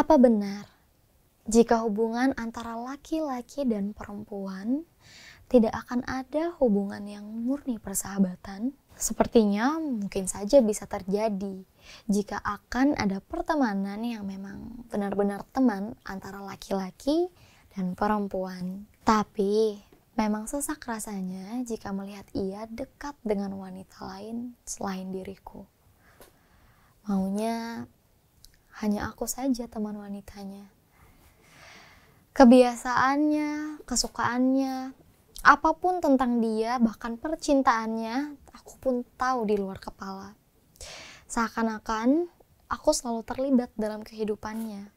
Apa benar jika hubungan antara laki-laki dan perempuan tidak akan ada hubungan yang murni persahabatan? Sepertinya mungkin saja bisa terjadi jika akan ada pertemanan yang memang benar-benar teman antara laki-laki dan perempuan. Tapi memang sesak rasanya jika melihat ia dekat dengan wanita lain selain diriku. Maunya hanya aku saja teman wanitanya. Kebiasaannya, kesukaannya, apapun tentang dia, bahkan percintaannya, aku pun tahu di luar kepala. Seakan-akan aku selalu terlibat dalam kehidupannya.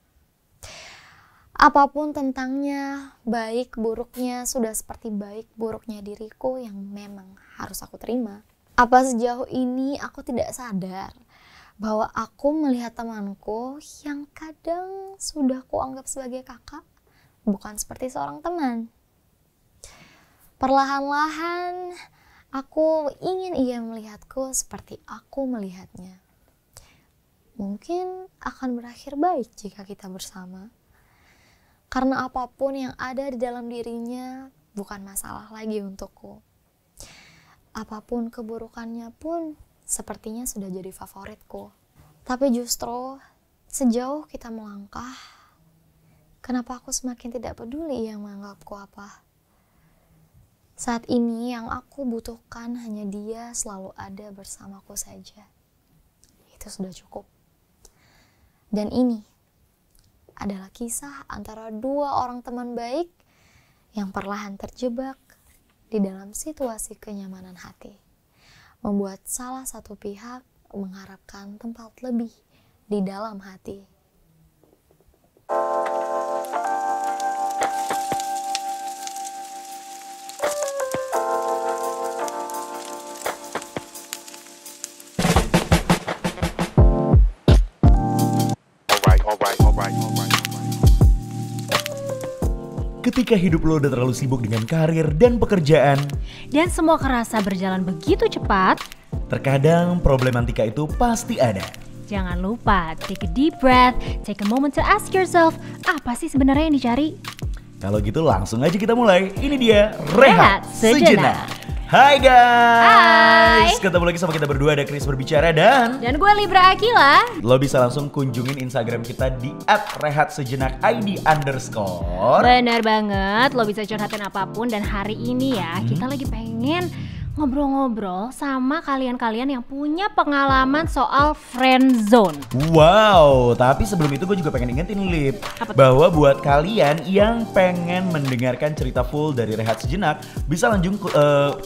Apapun tentangnya, baik buruknya sudah seperti baik buruknya diriku yang memang harus aku terima. Apa sejauh ini aku tidak sadar bahwa aku melihat temanku yang kadang sudah kuanggap sebagai kakak, bukan seperti seorang teman. Perlahan-lahan aku ingin ia melihatku seperti aku melihatnya. Mungkin akan berakhir baik jika kita bersama. Karena apapun yang ada di dalam dirinya bukan masalah lagi untukku. Apapun keburukannya pun sepertinya sudah jadi favoritku. Tapi justru sejauh kita melangkah, kenapa aku semakin tidak peduli yang menganggapku apa? Saat ini yang aku butuhkan hanya dia selalu ada bersamaku saja. Itu sudah cukup. Dan ini adalah kisah antara dua orang teman baik yang perlahan terjebak di dalam situasi kenyamanan hati. Membuat salah satu pihak mengharapkan tempat lebih di dalam hati. Ketika hidup lo udah terlalu sibuk dengan karir dan pekerjaan, dan semua kerasa berjalan begitu cepat, terkadang problematika itu pasti ada. Jangan lupa take a deep breath, take a moment to ask yourself, apa sih sebenarnya yang dicari? Kalau gitu langsung aja kita mulai. Ini dia Rehat Rehat Sejenak. Sejenak. Hai guys, Hai. ketemu lagi sama kita berdua, ada Chris berbicara dan gue Libra Akila. lo bisa langsung kunjungin Instagram kita di @rehatsejenakid_. Bener banget, lo bisa curhatin apapun. Dan hari ini ya kita lagi pengen ngobrol-ngobrol sama kalian-kalian yang punya pengalaman soal friendzone. Wow, tapi sebelum itu gue juga pengen ingetin Lip, Apa tuh? bahwa buat kalian yang pengen mendengarkan cerita full dari Rehat Sejenak, bisa langsung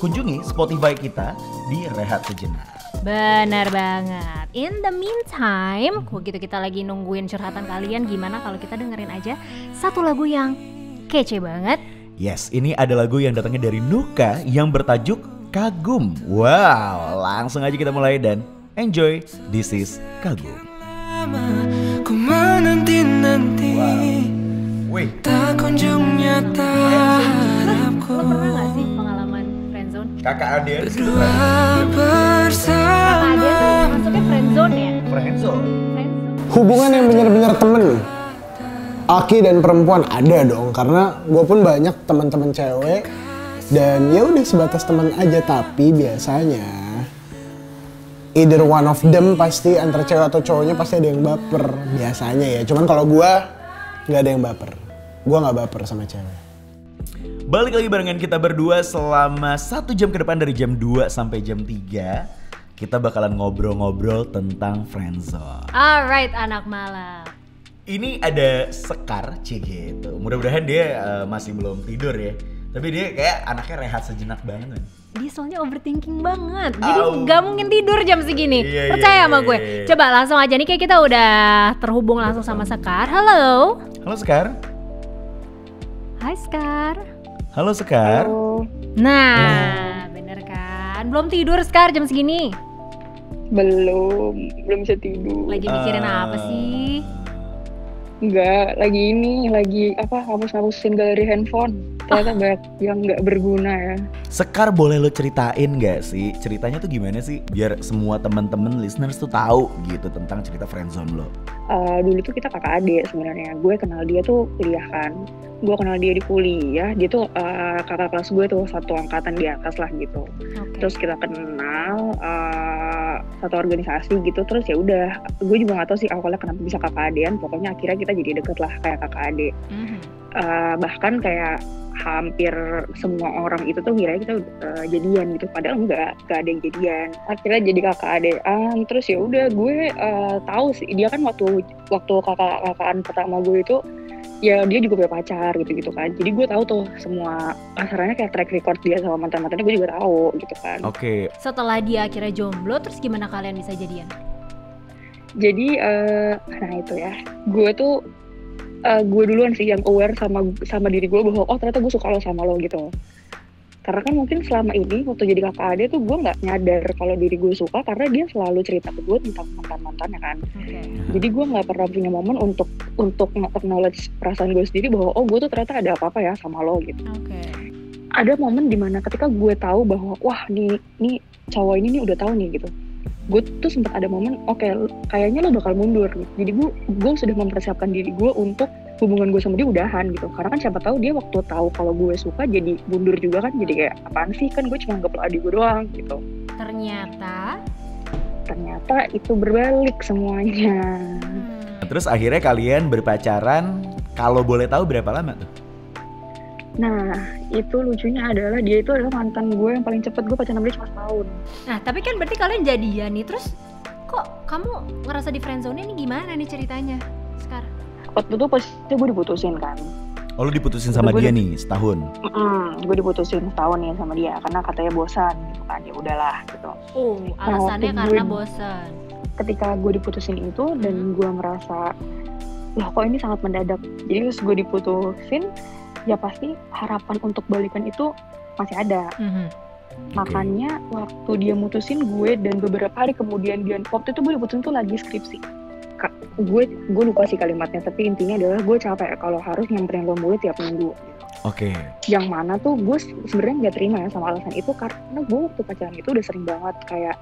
kunjungi Spotify kita di Rehat Sejenak. Bener banget. In the meantime, begitu kita lagi nungguin curhatan kalian, gimana kalau kita dengerin aja satu lagu yang kece banget. Yes, ini ada lagu yang datangnya dari Nuka yang bertajuk Kagum. Wow, langsung aja kita mulai dan enjoy. This is Kagum. Ku menanti-nanti, Wih, tak kunjung nyata harapku. Lo pernah gak sih pengalaman friendzone? kakak Aden. Dua Kakak bersama. Ade tuh masuknya friendzone ya? Friendzone. Friendzone. Hubungan yang benar-benar temen, laki dan perempuan ada dong, karena gue pun banyak teman-teman cewek dan ya udah sebatas teman aja. Tapi biasanya either one of them pasti, antara cewek atau cowoknya pasti ada yang baper biasanya ya. Cuman kalau gue nggak ada yang baper, gue nggak baper sama cewek. Balik lagi barengan kita berdua selama 1 jam ke depan, dari jam 2 sampai jam 3. Kita bakalan ngobrol-ngobrol tentang friendzone. Alright anak malam. Ini ada Sekar, gitu. Mudah-mudahan dia masih belum tidur ya. Tapi dia kayak anaknya rehat sejenak banget kan. Dia soalnya overthinking banget. Jadi Au. gak mungkin tidur jam segini. Iya, Percaya iya, sama iya, gue. iya. Coba langsung aja nih, kayak kita udah terhubung langsung sama Sekar. Halo. Halo Sekar. Hai Sekar. Halo Sekar. Nah, bener kan? Belum tidur Sekar jam segini. Belum bisa tidur. Lagi mikirin apa sih? Enggak, lagi hapus-hapusin galeri handphone. Ternyata banyak yang nggak berguna ya. Sekar, boleh lo ceritain gak sih ceritanya tuh gimana sih, biar semua temen-temen listeners tuh tahu gitu tentang cerita friendzone lo. dulu tuh kita kakak adik sebenarnya. Gue kenal dia tuh kuliah kan. Gue kenal dia di kuliah. Dia tuh kakak kelas gue tuh, satu angkatan di atas lah gitu. Oke. Terus kita kenal satu organisasi gitu. Terus ya udah, gue juga nggak tahu sih awalnya kenapa bisa kakak adean. Pokoknya akhirnya kita jadi deket lah kayak kakak adik. Mhm. Bahkan kayak hampir semua orang itu tuh kira kita jadian gitu, padahal nggak ada yang jadian. Akhirnya jadi kakak adean. Terus ya udah gue tahu sih dia kan waktu kakak-kakakan pertama gue itu ya dia juga punya pacar gitu kan. Jadi gue tahu tuh semua kasarannya kayak track record dia sama mantan-mantannya gue juga tahu gitu kan. Oke. Setelah dia akhirnya jomblo, terus gimana kalian bisa jadian? Jadi nah itu ya, gue tuh gue duluan sih yang aware sama diri gue bahwa oh ternyata gue suka lo sama lo gitu. Karena kan mungkin selama ini waktu jadi kakak adik tuh gue nggak nyadar kalau diri gue suka, karena dia selalu cerita ke gue tentang mantan-mantannya kan. Oke. Jadi gue nggak pernah punya momen untuk acknowledge perasaan gue sendiri bahwa oh gue tuh ternyata ada apa-apa ya sama lo gitu. Oke. Ada momen dimana ketika gue tahu bahwa wah nih cowok ini nih udah tahu nih gitu. Gue tuh sempat ada momen oke, kayaknya lo bakal mundur gitu. Jadi gue sudah mempersiapkan diri gue untuk hubungan gue sama dia udahan gitu. Karena kan siapa tahu dia waktu tahu kalau gue suka jadi mundur juga kan. Jadi kayak apaan sih, kan gue cuma anggap lo adik gue doang gitu. Ternyata itu berbalik semuanya. Terus akhirnya kalian berpacaran, kalau boleh tahu berapa lama tuh? Nah itu lucunya adalah dia itu adalah mantan gue yang paling cepet. Gue pacaran sama dia cuma setahun. Nah, tapi kan berarti kalian jadian nih, terus kok kamu ngerasa di friendzone ini gimana nih ceritanya sekarang? Waktu itu pasti gue diputusin kan. Oh, lu diputusin sama dia nih setahun? Gue diputusin setahun nih sama dia karena katanya bosan gitu kan. Ya udahlah gitu. Oh, alasannya waktu karena gue- bosan. Ketika gue diputusin itu dan gue merasa loh kok ini sangat mendadak. Jadi terus gue diputusin, ya pasti harapan untuk balikan itu masih ada. Makanya waktu dia mutusin gue dan beberapa hari kemudian dia, waktu itu gue diputusin tuh lagi skripsi. Gue lupa sih kalimatnya, tapi intinya adalah gue capek kalau harus nyamperin lo mulu tiap minggu. Oke. Yang mana tuh gue sebenarnya nggak terima ya sama alasan itu, karena gue waktu pacaran itu udah sering banget kayak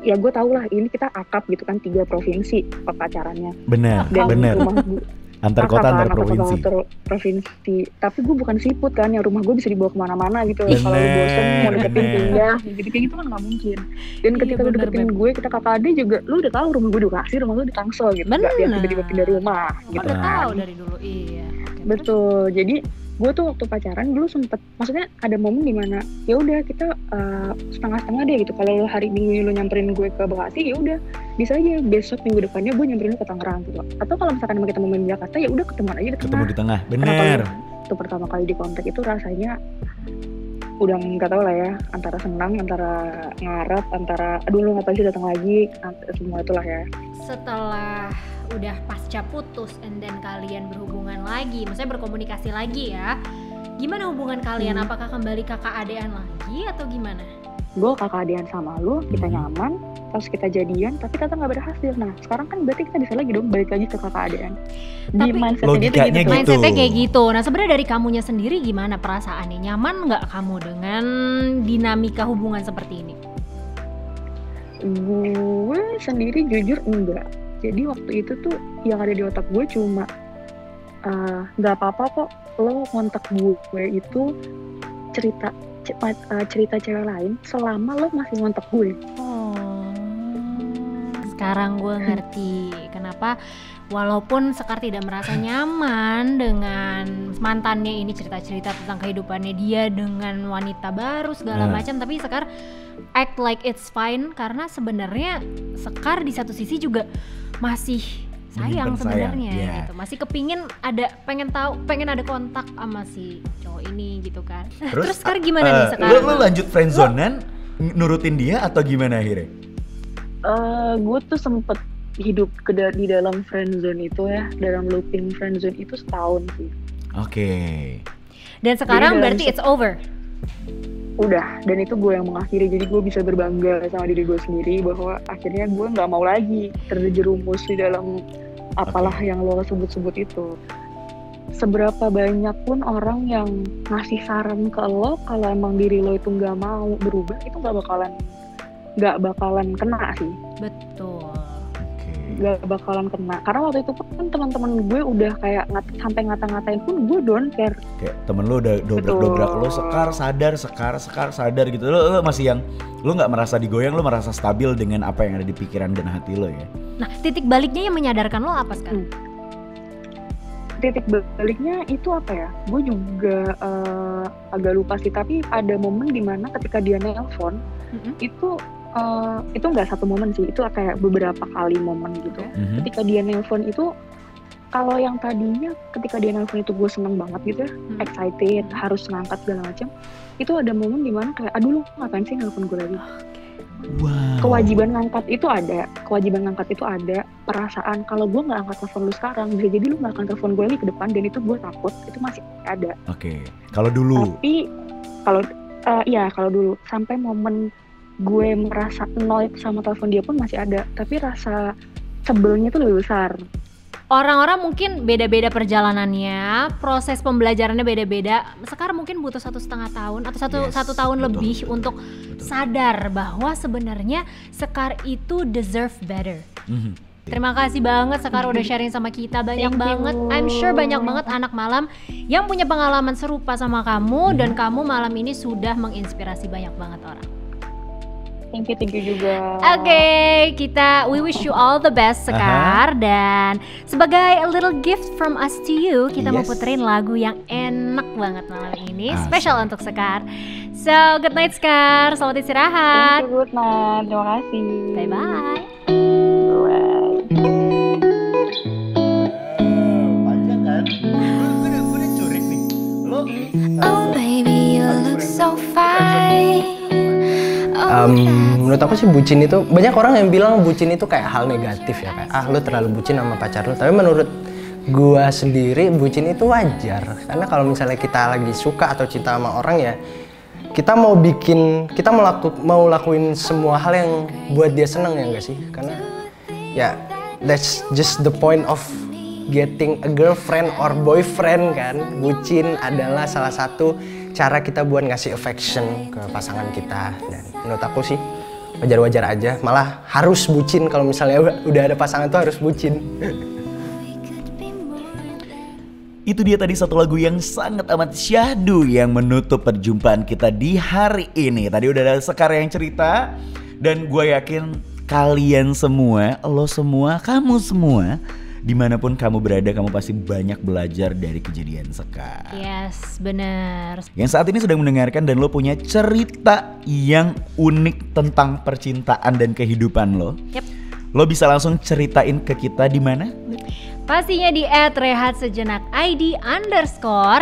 ya gue tau lah ini kita akap gitu kan, 3 provinsi pacarannya. Bener, Dan bener. rumah gue Antar kota, antar provinsi. provinsi. Tapi gue bukan siput kan, yang rumah gue bisa dibawa kemana-mana gitu. Bener, Kalau lu bosen mau deketin bener. pindah, gitu kayak gitu kan nggak mungkin. Dan Iya, ketika lu bener, deketin gue, kita kakak adik juga, lu udah tahu rumah gue di Bekasi, rumah lu di Tangsel gitu. Nggak yang Bener. tiba-tiba pindah rumah gitu Udah Benar. kan. tahu dari dulu, iya. Oke, Betul. Jadi gue tuh waktu pacaran dulu sempet, maksudnya ada momen dimana ya udah kita setengah-setengah deh gitu. Kalau hari Minggu lu nyamperin gue ke Bekasi, ya udah bisa aja besok minggu depannya gue nyamperin lu ke Tangerang gitu. Atau kalau misalkan kita mau main di Jakarta, ya udah ketemuan aja di Ketemu tengah. di tengah, Kenapa bener. waktu pertama kali di kontak itu rasanya udah nggak tahu lah ya, antara senang, antara ngarep, antara aduh lu ngapain sih datang lagi, semua itulah ya. Setelah udah pasca putus and then kalian berhubungan lagi, maksudnya berkomunikasi lagi ya, gimana hubungan kalian? Apakah kembali kakak adean lagi atau gimana? Gue kakak adean sama lu, kita nyaman, terus kita jadian, tapi ternyata nggak berhasil. Nah sekarang kan berarti kita bisa lagi dong balik lagi ke kakak adean. Di Tapi mindsetnya dia tuh logikanya gitu. gitu. Mindsetnya kayak gitu. Nah sebenarnya dari kamunya sendiri gimana perasaannya? Nyaman nggak kamu dengan dinamika hubungan seperti ini? Gue sendiri jujur enggak. Jadi waktu itu tuh yang ada di otak gue cuma nggak apa-apa kok lo kontak gue itu cerita cewek lain selama lo masih ngontak gue. Oh, sekarang gue ngerti kenapa walaupun Sekar tidak merasa nyaman dengan mantannya ini, cerita-cerita tentang kehidupannya dia dengan wanita baru segala macam, tapi Sekar act like it's fine karena sebenarnya Sekar di satu sisi juga masih sayang Menyimpan sebenarnya sayang, iya. gitu. Masih kepingin pengen ada kontak sama si cowok ini gitu kan. Terus Sekar gimana nih sekarang? Lu lanjut friendzonean nurutin dia atau gimana akhirnya? Gue tuh sempet hidup di dalam friendzone itu ya, dalam looping friendzone itu setahun sih. Oke. Dan sekarang Jadi dalam berarti it's over. Udah, dan itu gue yang mengakhiri, jadi gue bisa berbangga sama diri gue sendiri bahwa akhirnya gue nggak mau lagi terjerumus di dalam apalah yang lo sebut-sebut itu. Seberapa banyak pun orang yang ngasih saran ke lo, kalau emang diri lo itu nggak mau berubah, itu nggak bakalan kena sih. Betul. gak bakalan kena. Karena waktu itu kan teman-teman gue udah kayak sampai ngata-ngatain pun gue don't care. Kayak temen lu udah dobrak-dobrak lo, Sekar sadar gitu. Lo masih yang lo nggak merasa digoyang, lo merasa stabil dengan apa yang ada di pikiran dan hati lo ya. Nah, titik baliknya yang menyadarkan lo apa sekarang? Titik baliknya itu apa ya? Gue juga agak lupa sih, tapi ada momen dimana ketika dia nelpon itu nggak satu momen sih, itu kayak beberapa kali momen gitu. Ketika dia nelpon itu, kalau yang tadinya ketika dia nelpon itu gue seneng banget gitu ya, excited, harus ngangkat segala macam, itu ada momen dimana kayak aduh lu ngapain sih nelpon gue lagi. Wow. Kewajiban ngangkat itu ada, perasaan kalau gue nggak angkat telepon lu sekarang, bisa jadi lu nggak akan telepon gue lagi ke depan, dan itu gue takut, itu masih ada. Oke. Kalau dulu. Tapi kalau dulu sampai momen gue merasa annoyed sama telepon dia pun masih ada, tapi rasa sebelnya tuh lebih besar. Orang-orang mungkin beda-beda perjalanannya, proses pembelajarannya beda-beda. Sekarang mungkin butuh 1,5 tahun atau satu tahun lebih untuk sadar bahwa sebenarnya Sekar itu deserve better. Terima kasih banget Sekar udah sharing sama kita, banyak banget. I'm sure banyak banget anak malam yang punya pengalaman serupa sama kamu, dan kamu malam ini sudah menginspirasi banyak banget orang. Thank you juga. Oke, we wish you all the best Sekar. Dan sebagai a little gift from us to you, kita mau puterin lagu yang enak banget malam ini, spesial untuk Sekar. So, good night Sekar, selamat istirahat. Thank you, good night, terima kasih. Bye bye. Panjang kan? Gue udah curik nih. Lo Oh baby, you look so fine. Menurut aku sih bucin itu, banyak orang yang bilang bucin itu kayak hal negatif ya, kayak lu terlalu bucin sama pacar lu. Tapi menurut gua sendiri bucin itu wajar, karena kalau misalnya kita lagi suka atau cinta sama orang ya, kita mau lakuin semua hal yang buat dia seneng, ya enggak sih? Karena ya that's just the point of getting a girlfriend or boyfriend kan. Bucin adalah salah satu cara kita buat ngasih affection ke pasangan kita, dan menurut aku sih wajar-wajar aja, malah harus bucin. Kalau misalnya udah ada pasangan tuh harus bucin. Itu dia tadi satu lagu yang sangat amat syahdu yang menutup perjumpaan kita di hari ini. Tadi udah ada Sekar yang cerita, dan gue yakin kalian semua, lo semua, kamu semua, dimanapun kamu berada, kamu pasti banyak belajar dari kejadian Sekar. Yes, bener. Yang saat ini sedang mendengarkan dan lo punya cerita yang unik tentang percintaan dan kehidupan lo. Lo bisa langsung ceritain ke kita di mana? Pastinya di @rehatsejenak_id_,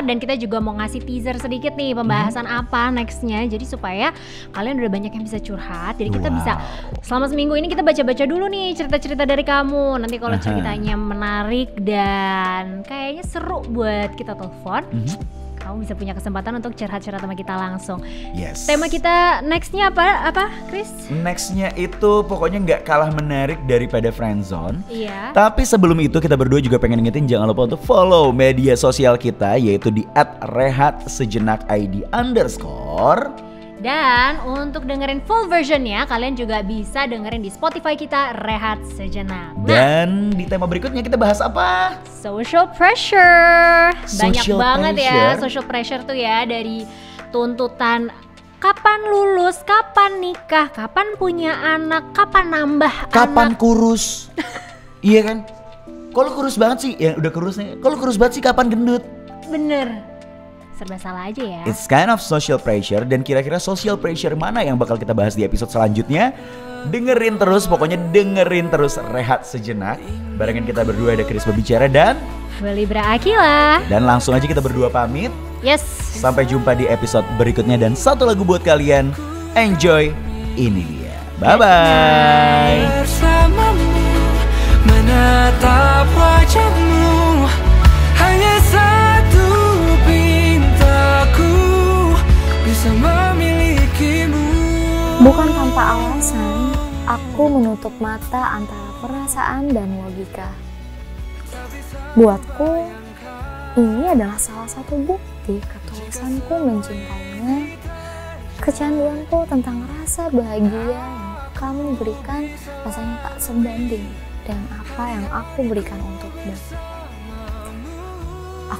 dan kita juga mau ngasih teaser sedikit nih pembahasan apa nextnya. Jadi supaya kalian udah banyak yang bisa curhat. Jadi kita bisa selama seminggu ini kita baca-baca dulu nih cerita-cerita dari kamu. Nanti kalau ceritanya menarik dan kayaknya seru buat kita telepon, kamu bisa punya kesempatan untuk curhat-curhat sama kita langsung. Yes. Tema kita nextnya apa, Chris? Nextnya itu pokoknya nggak kalah menarik daripada friendzone. Iya. Tapi sebelum itu kita berdua juga pengen ngingetin jangan lupa untuk follow media sosial kita, yaitu di @rehatsejenak_id_. Dan untuk dengerin full versionnya, kalian juga bisa dengerin di Spotify kita, Rehat Sejenak. Dan di tema berikutnya kita bahas apa? Social pressure. Banyak Social banget pressure. ya social pressure tuh ya, dari tuntutan kapan lulus, kapan nikah, kapan punya anak, kapan nambah Kapan anak. kurus? Iya kan? Kok lu kurus banget sih? Ya udah kurus nih. Kok lu kurus banget sih, kapan gendut? Bener. Serba salah aja ya. It's kind of social pressure, dan kira-kira social pressure mana yang bakal kita bahas di episode selanjutnya? Dengerin terus, pokoknya dengerin terus Rehat Sejenak. Barengan kita berdua ada Chris berbicara dan Libra Akila. Dan langsung aja kita berdua pamit. Yes. Sampai jumpa di episode berikutnya, dan satu lagu buat kalian. Enjoy, ini dia. Bye-bye. Bersamamu menatap wajahmu, hanya satu pintaku bisa memilikimu. Bukan tanpa alasan, aku menutup mata antara perasaan dan logika. Buatku, ini adalah salah satu bukti ketulusanku mencintainya, kecanduanku tentang rasa bahagia yang kamu berikan rasanya tak sebanding dengan apa yang aku berikan untukmu.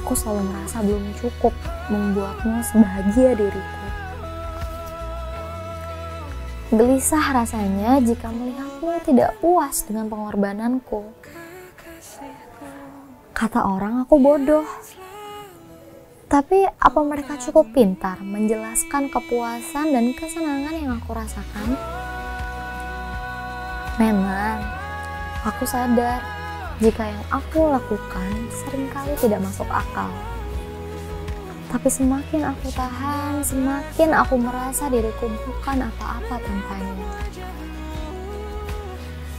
Aku selalu merasa belum cukup membuatmu sebahagia diriku. Gelisah rasanya jika melihatmu tidak puas dengan pengorbananku. Kata orang aku bodoh. Tapi apa mereka cukup pintar menjelaskan kepuasan dan kesenangan yang aku rasakan? Memang, aku sadar jika yang aku lakukan seringkali tidak masuk akal. Tapi semakin aku tahan, semakin aku merasa diriku bukan apa-apa tanpanya.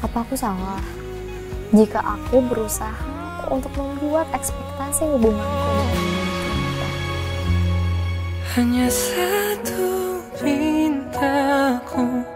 Apa aku salah jika aku berusaha untuk membuat ekspektasi hubunganku dengan kita? Hanya satu mintaku,